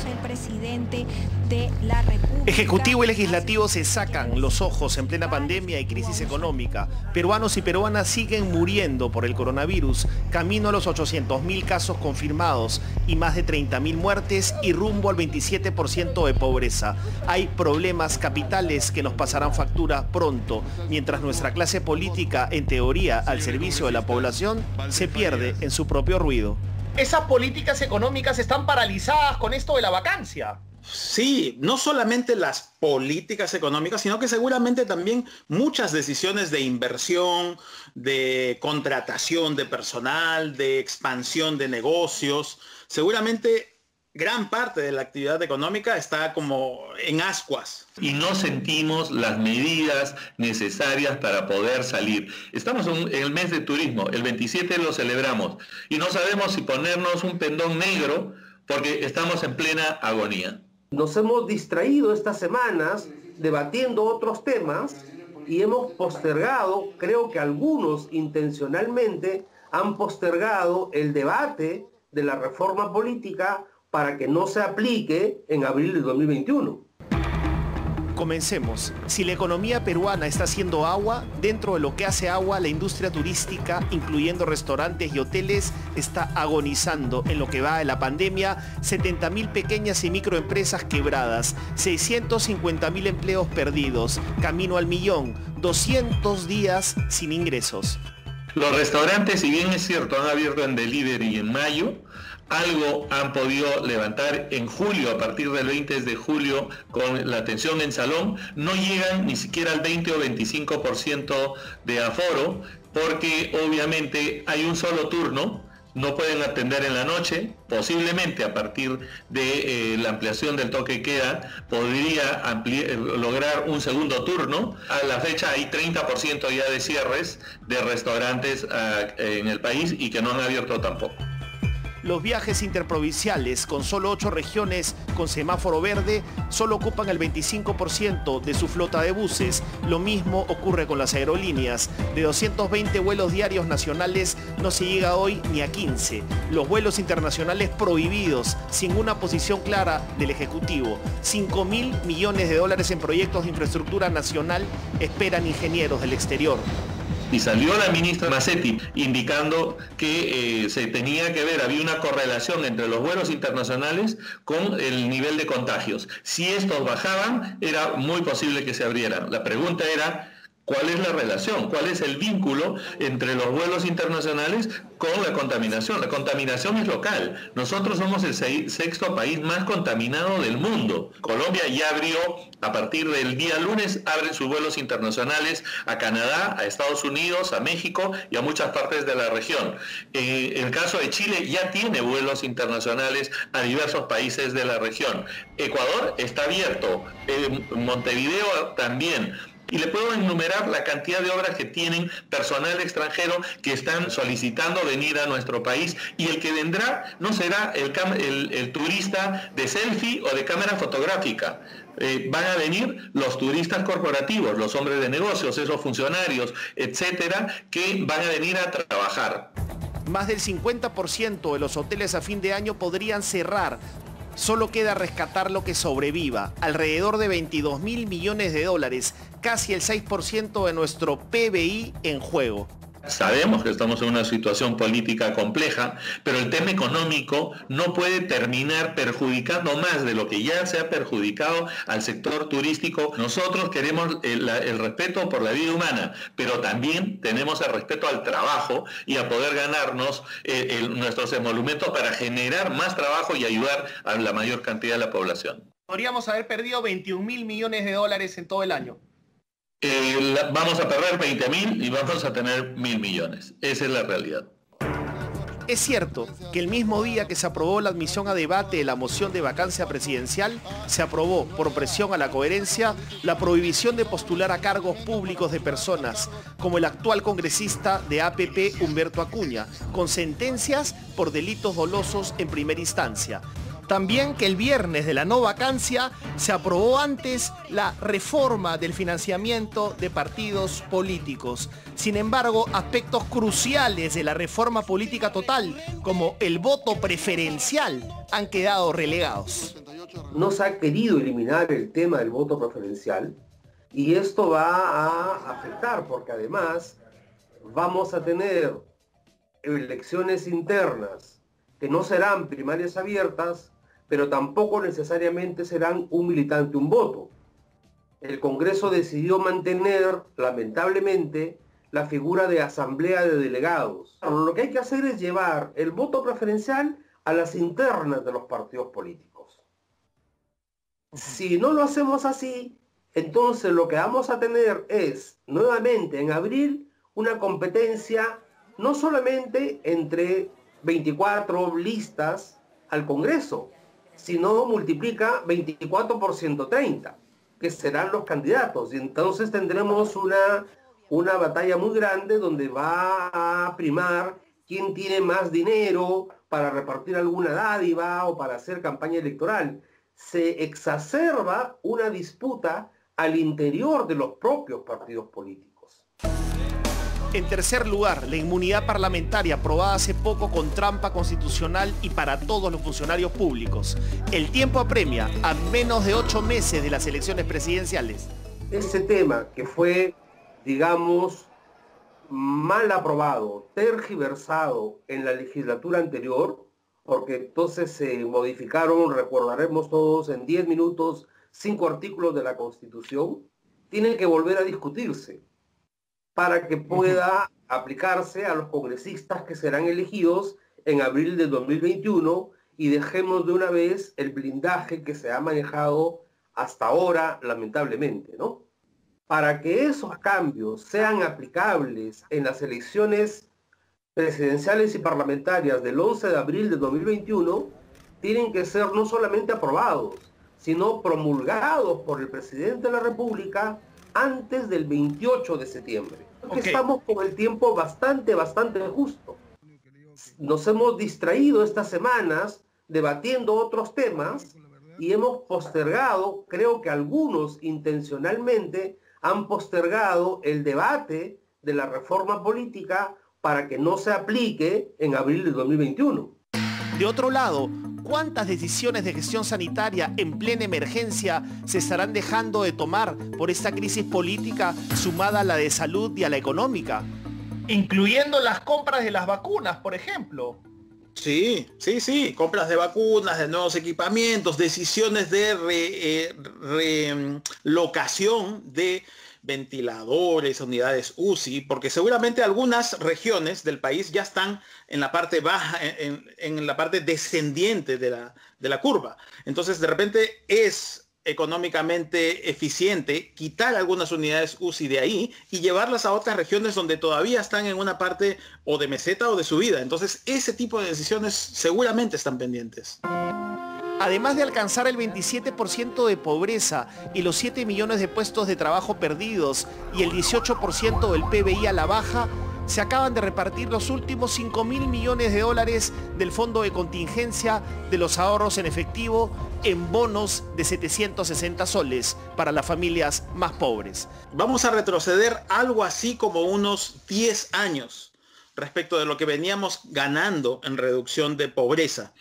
el presidente de la República. Ejecutivo y legislativo se sacan los ojos en plena pandemia y crisis económica. Peruanos y peruanas siguen muriendo por el coronavirus, camino a los 800.000 casos confirmados y más de 30.000 muertes y rumbo al 27% de pobreza. Hay problemas capitales que nos pasarán factura pronto, mientras nuestra clase política, en teoría, al servicio de la población, se pierde en su propio ruido. Esas políticas económicas están paralizadas con esto de la vacancia. Sí, no solamente las políticas económicas, sino que seguramente también muchas decisiones de inversión, de contratación de personal, de expansión de negocios. Seguramente gran parte de la actividad económica está como en ascuas. Y no sentimos las medidas necesarias para poder salir. Estamos en el mes de turismo, el 27 lo celebramos y no sabemos si ponernos un pendón negro porque estamos en plena agonía. Nos hemos distraído estas semanas debatiendo otros temas y hemos postergado, creo que algunos intencionalmente han postergado el debate de la reforma política para que no se aplique en abril de 2021. Comencemos. Si la economía peruana está haciendo agua, dentro de lo que hace agua, la industria turística, incluyendo restaurantes y hoteles, está agonizando. En lo que va de la pandemia, 70.000 pequeñas y microempresas quebradas, 650.000 empleos perdidos, camino al millón, 200 días sin ingresos. Los restaurantes, si bien es cierto, han abierto en delivery en mayo, algo han podido levantar en julio, a partir del 20 de julio, con la atención en salón, no llegan ni siquiera al 20 o 25% de aforo, porque obviamente hay un solo turno, no pueden atender en la noche, posiblemente a partir de la ampliación del toque de queda podría lograr un segundo turno. A la fecha hay 30% ya de cierres de restaurantes en el país y que no han abierto tampoco. Los viajes interprovinciales, con solo 8 regiones con semáforo verde, solo ocupan el 25% de su flota de buses. Lo mismo ocurre con las aerolíneas. De 220 vuelos diarios nacionales no se llega hoy ni a 15. Los vuelos internacionales prohibidos, sin una posición clara del Ejecutivo. 5.000 millones de dólares en proyectos de infraestructura nacional esperan ingenieros del exterior. Y salió la ministra Macetti indicando que se tenía que ver, había una correlación entre los vuelos internacionales con el nivel de contagios. Si estos bajaban, era muy posible que se abrieran. La pregunta era, ¿cuál es la relación? ¿Cuál es el vínculo entre los vuelos internacionales con la contaminación? La contaminación es local. Nosotros somos el sexto país más contaminado del mundo. Colombia ya abrió, a partir del día lunes, abren sus vuelos internacionales a Canadá, a Estados Unidos, a México y a muchas partes de la región. En el caso de Chile ya tiene vuelos internacionales a diversos países de la región. Ecuador está abierto, Montevideo también. Y le puedo enumerar la cantidad de obras que tienen personal extranjero que están solicitando venir a nuestro país, y el que vendrá no será el turista de selfie o de cámara fotográfica. Van a venir los turistas corporativos, los hombres de negocios, esos funcionarios, etcétera, que van a venir a trabajar. Más del 50% de los hoteles a fin de año podrían cerrar. Solo queda rescatar lo que sobreviva, alrededor de 22.000 millones de dólares, casi el 6% de nuestro PBI en juego. Sabemos que estamos en una situación política compleja, pero el tema económico no puede terminar perjudicando más de lo que ya se ha perjudicado al sector turístico. Nosotros queremos el respeto por la vida humana, pero también tenemos el respeto al trabajo y a poder ganarnos nuestros emolumentos para generar más trabajo y ayudar a la mayor cantidad de la población. Podríamos haber perdido 21.000 millones de dólares en todo el año. Vamos a perder 20.000 y vamos a tener 1.000 millones. Esa es la realidad. Es cierto que el mismo día que se aprobó la admisión a debate de la moción de vacancia presidencial, se aprobó, por presión a la coherencia, la prohibición de postular a cargos públicos de personas, como el actual congresista de APP Humberto Acuña, con sentencias por delitos dolosos en primera instancia. También que el viernes de la no vacancia se aprobó antes la reforma del financiamiento de partidos políticos. Sin embargo, aspectos cruciales de la reforma política total, como el voto preferencial, han quedado relegados. no se ha querido eliminar el tema del voto preferencial y esto va a afectar porque además vamos a tener elecciones internas que no serán primarias abiertas, pero tampoco necesariamente serán un militante, un voto. El Congreso decidió mantener, lamentablemente, la figura de asamblea de delegados. Lo que hay que hacer es llevar el voto preferencial a las internas de los partidos políticos. Si no lo hacemos así, entonces lo que vamos a tener es, nuevamente en abril, una competencia no solamente entre 24 listas al Congreso, sino multiplica 24 por 130, que serán los candidatos. Y entonces tendremos una batalla muy grande donde va a primar quién tiene más dinero para repartir alguna dádiva o para hacer campaña electoral. Se exacerba una disputa al interior de los propios partidos políticos. En tercer lugar, la inmunidad parlamentaria aprobada hace poco con trampa constitucional y para todos los funcionarios públicos. El tiempo apremia a menos de 8 meses de las elecciones presidenciales. Ese tema que fue, digamos, mal aprobado, tergiversado en la legislatura anterior, porque entonces se modificaron, recordaremos todos, en 10 minutos, 5 artículos de la Constitución, tienen que volver a discutirse para que pueda aplicarse a los congresistas que serán elegidos en abril de 2021 y dejemos de una vez el blindaje que se ha manejado hasta ahora, lamentablemente, ¿no? Para que esos cambios sean aplicables en las elecciones presidenciales y parlamentarias del 11 de abril de 2021, tienen que ser no solamente aprobados, sino promulgados por el presidente de la República antes del 28 de septiembre. Porque estamos con el tiempo bastante justo. Nos hemos distraído estas semanas debatiendo otros temas y hemos postergado, creo que algunos intencionalmente han postergado el debate de la reforma política para que no se aplique en abril de 2021. De otro lado, ¿cuántas decisiones de gestión sanitaria en plena emergencia se estarán dejando de tomar por esta crisis política sumada a la de salud y a la económica? Incluyendo las compras de las vacunas, por ejemplo. Sí, compras de vacunas, de nuevos equipamientos, decisiones de relocación de ventiladores, unidades UCI, porque seguramente algunas regiones del país ya están en la parte baja, en la parte descendiente de la curva. Entonces, de repente es económicamente eficiente quitar algunas unidades UCI de ahí y llevarlas a otras regiones donde todavía están en una parte o de meseta o de subida. Entonces, ese tipo de decisiones seguramente están pendientes. Además de alcanzar el 27% de pobreza y los 7 millones de puestos de trabajo perdidos y el 18% del PBI a la baja, se acaban de repartir los últimos 5.000 millones de dólares del fondo de contingencia de los ahorros en efectivo en bonos de 760 soles para las familias más pobres. Vamos a retroceder algo así como unos 10 años respecto de lo que veníamos ganando en reducción de pobreza.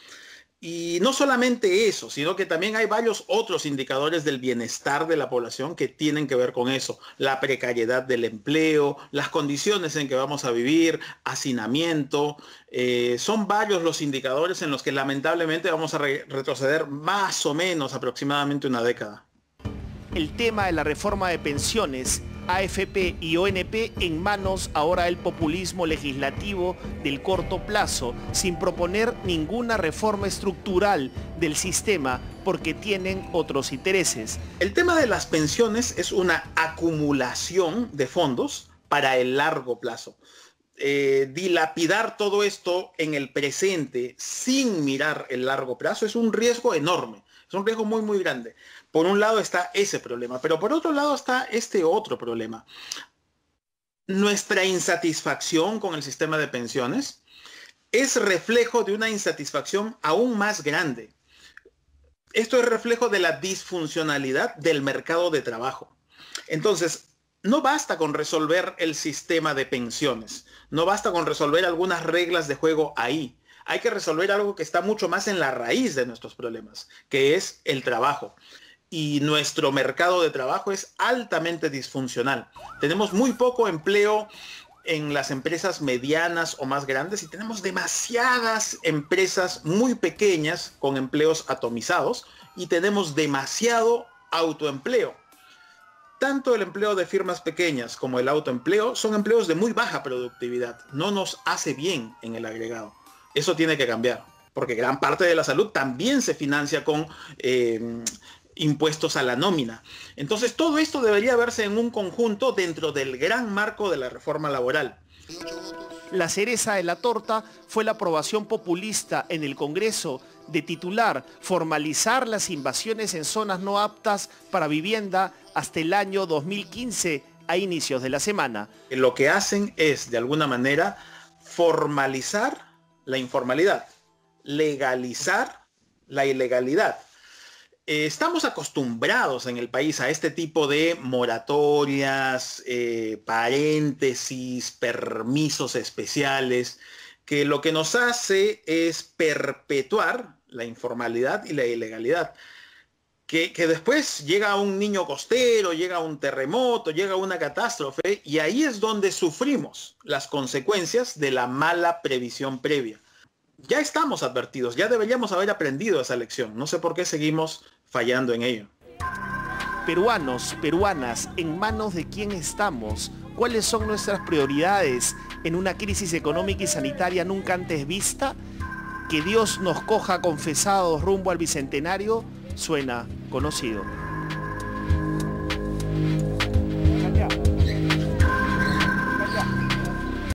Y no solamente eso, sino que también hay varios otros indicadores del bienestar de la población que tienen que ver con eso. La precariedad del empleo, las condiciones en que vamos a vivir, hacinamiento. Son varios los indicadores en los que lamentablemente vamos a retroceder más o menos aproximadamente una década. El tema de la reforma de pensiones, AFP y ONP en manos ahora del populismo legislativo del corto plazo, sin proponer ninguna reforma estructural del sistema porque tienen otros intereses. El tema de las pensiones es una acumulación de fondos para el largo plazo. Dilapidar todo esto en el presente sin mirar el largo plazo es un riesgo enorme, es un riesgo muy grande. Por un lado está ese problema, pero por otro lado está este otro problema. Nuestra insatisfacción con el sistema de pensiones es reflejo de una insatisfacción aún más grande. Esto es reflejo de la disfuncionalidad del mercado de trabajo. Entonces, no basta con resolver el sistema de pensiones, no basta con resolver algunas reglas de juego ahí. hay que resolver algo que está mucho más en la raíz de nuestros problemas, que es el trabajo. Y nuestro mercado de trabajo es altamente disfuncional. Tenemos muy poco empleo en las empresas medianas o más grandes y tenemos demasiadas empresas muy pequeñas con empleos atomizados y tenemos demasiado autoempleo. Tanto el empleo de firmas pequeñas como el autoempleo son empleos de muy baja productividad. No nos hace bien en el agregado. Eso tiene que cambiar, porque gran parte de la salud también se financia con impuestos a la nómina. Entonces todo esto debería verse en un conjunto dentro del gran marco de la reforma laboral. La cereza de la torta fue la aprobación populista en el Congreso de titular formalizar las invasiones en zonas no aptas para vivienda hasta el año 2015 a inicios de la semana. Lo que hacen es, de alguna manera, formalizar la informalidad, legalizar la ilegalidad. Estamos acostumbrados en el país a este tipo de moratorias, paréntesis, permisos especiales, que lo que nos hace es perpetuar la informalidad y la ilegalidad. Que después llega un niño costero, llega un terremoto, llega una catástrofe, y ahí es donde sufrimos las consecuencias de la mala previsión previa. Ya estamos advertidos, ya deberíamos haber aprendido esa lección. No sé por qué seguimos fallando en ello. Peruanos, peruanas, ¿en manos de quién estamos? ¿Cuáles son nuestras prioridades en una crisis económica y sanitaria nunca antes vista? Que Dios nos coja confesados rumbo al Bicentenario suena conocido.